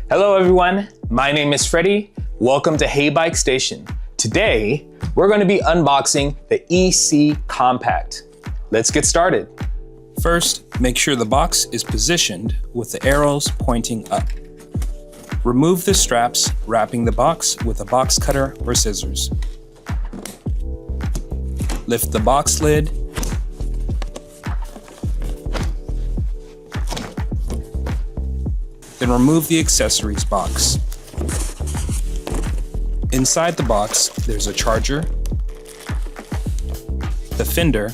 Hello everyone, my name is Freddie. Welcome to Heybike Station. Today, we're going to be unboxing the EC Compact. Let's get started. First, make sure the box is positioned with the arrows pointing up. Remove the straps, wrapping the box with a box cutter or scissors. Lift the box lid. Then remove the accessories box. Inside the box, there's a charger, the fender,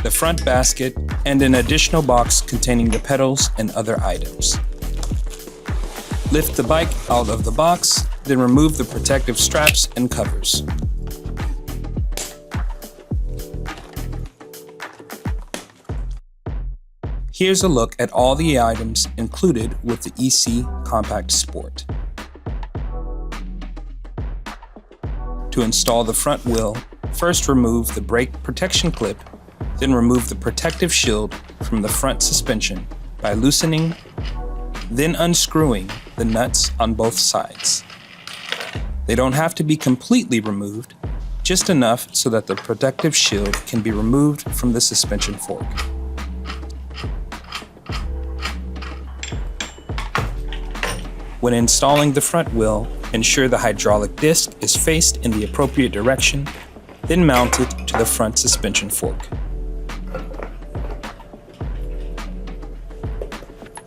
the front basket, and an additional box containing the pedals and other items. Lift the bike out of the box, then remove the protective straps and covers. Here's a look at all the items included with the EC Compact Sport. To install the front wheel, first remove the brake protection clip, then remove the protective shield from the front suspension by loosening, then unscrewing the nuts on both sides. They don't have to be completely removed, just enough so that the protective shield can be removed from the suspension fork. When installing the front wheel, ensure the hydraulic disc is faced in the appropriate direction, then mount it to the front suspension fork.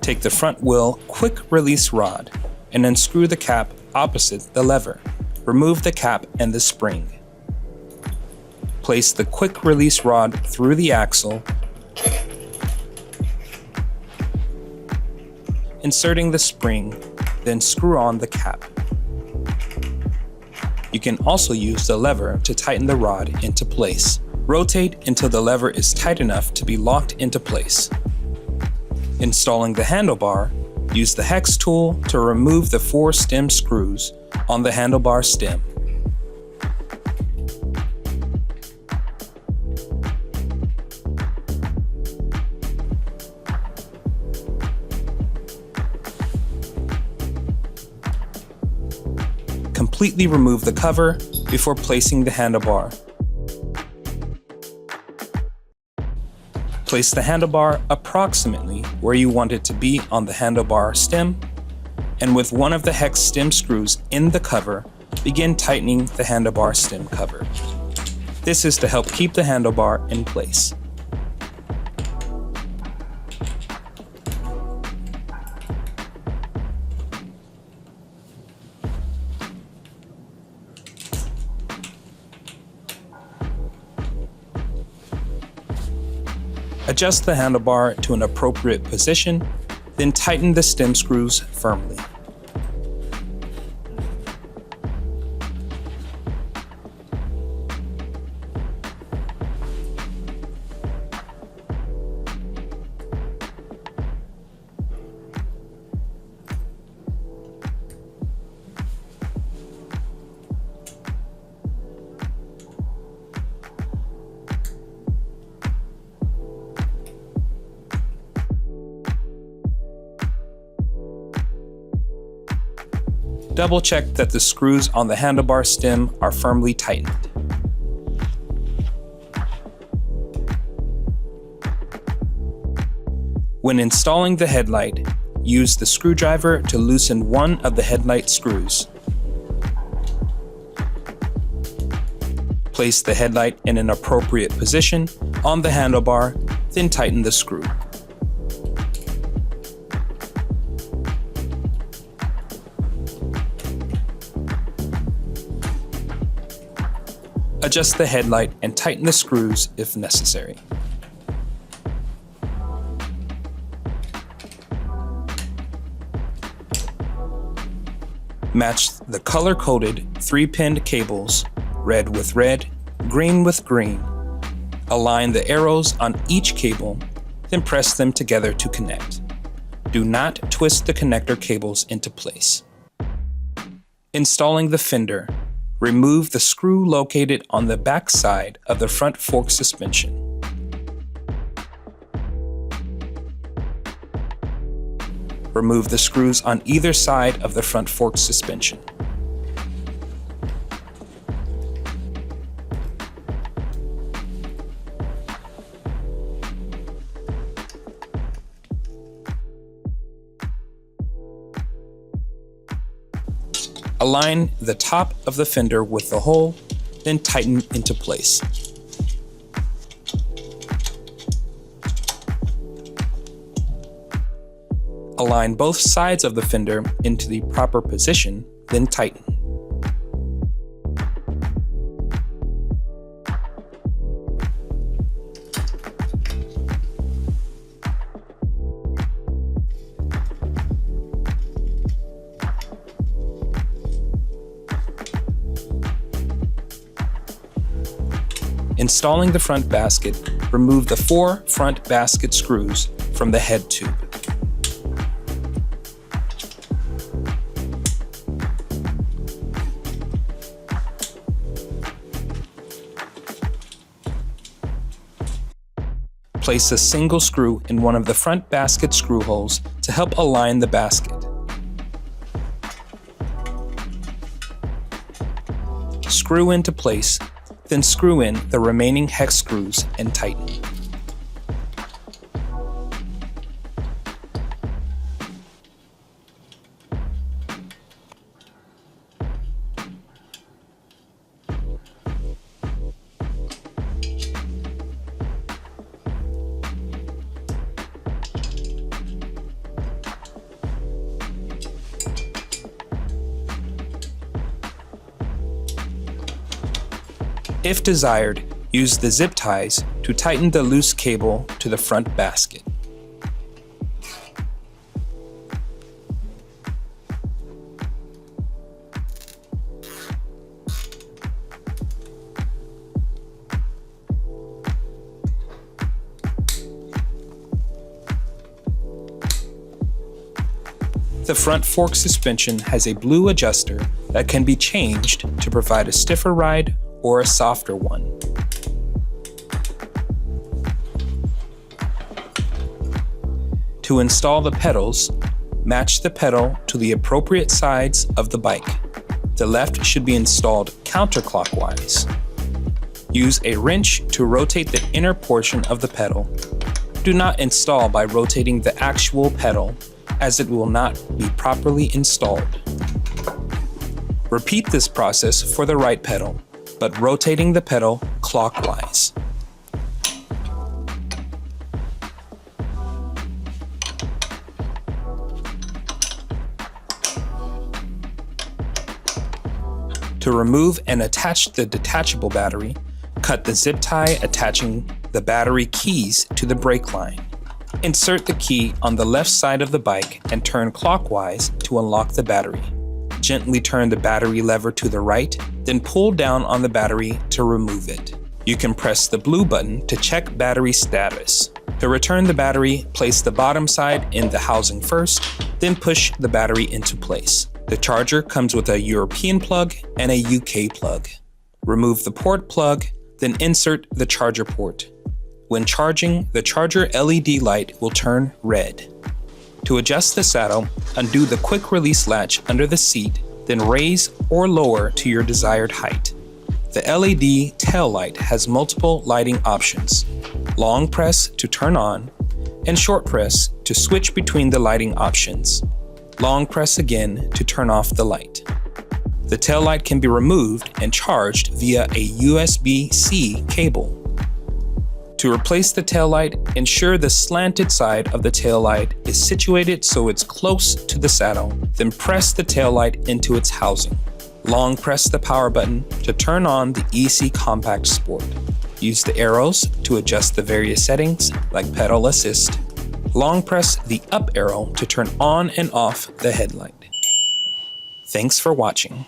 Take the front wheel quick release rod and unscrew the cap opposite the lever. Remove the cap and the spring. Place the quick release rod through the axle, inserting the spring, then screw on the cap. You can also use the lever to tighten the rod into place. Rotate until the lever is tight enough to be locked into place. Installing the handlebar, use the hex tool to remove the 4 stem screws on the handlebar stem. Completely remove the cover before placing the handlebar. Place the handlebar approximately where you want it to be on the handlebar stem, and with one of the hex stem screws in the cover, begin tightening the handlebar stem cover. This is to help keep the handlebar in place. Adjust the handlebar to an appropriate position, then tighten the stem screws firmly. Double check that the screws on the handlebar stem are firmly tightened. When installing the headlight, use the screwdriver to loosen one of the headlight screws. Place the headlight in an appropriate position on the handlebar, then tighten the screw. Adjust the headlight and tighten the screws if necessary. Match the color-coded 3-pinned cables, red with red, green with green. Align the arrows on each cable, then press them together to connect. Do not twist the connector cables into place. Installing the fender, remove the screw located on the back side of the front fork suspension. remove the screws on either side of the front fork suspension. Align the top of the fender with the hole, then tighten into place. Align both sides of the fender into the proper position, then tighten. Installing the front basket, remove the 4 front basket screws from the head tube. Place a single screw in one of the front basket screw holes to help align the basket. Screw into place, then screw in the remaining hex screws and tighten. If desired, use the zip ties to tighten the loose cable to the front basket. The front fork suspension has a blue adjuster that can be changed to provide a stiffer ride or a softer one. To install the pedals, match the pedal to the appropriate sides of the bike. The left should be installed counterclockwise. Use a wrench to rotate the inner portion of the pedal. Do not install by rotating the actual pedal, as it will not be properly installed. Repeat this process for the right pedal, but rotating the pedal clockwise. To remove and attach the detachable battery, cut the zip tie attaching the battery keys to the brake line. Insert the key on the left side of the bike and turn clockwise to unlock the battery. Gently turn the battery lever to the right, then pull down on the battery to remove it. You can press the blue button to check battery status. To return the battery, place the bottom side in the housing first, then push the battery into place. The charger comes with a European plug and a UK plug. Remove the port plug, then insert the charger port. When charging, the charger LED light will turn red. To adjust the saddle, undo the quick release latch under the seat, then raise or lower to your desired height. The LED tail light has multiple lighting options: long press to turn on, and short press to switch between the lighting options. Long press again to turn off the light. The tail light can be removed and charged via a USB-C cable. To replace the taillight, ensure the slanted side of the taillight is situated so it's close to the saddle, then press the taillight into its housing. Long press the power button to turn on the EC Compact Sport. Use the arrows to adjust the various settings, like pedal assist. Long press the up arrow to turn on and off the headlight. Thanks for watching.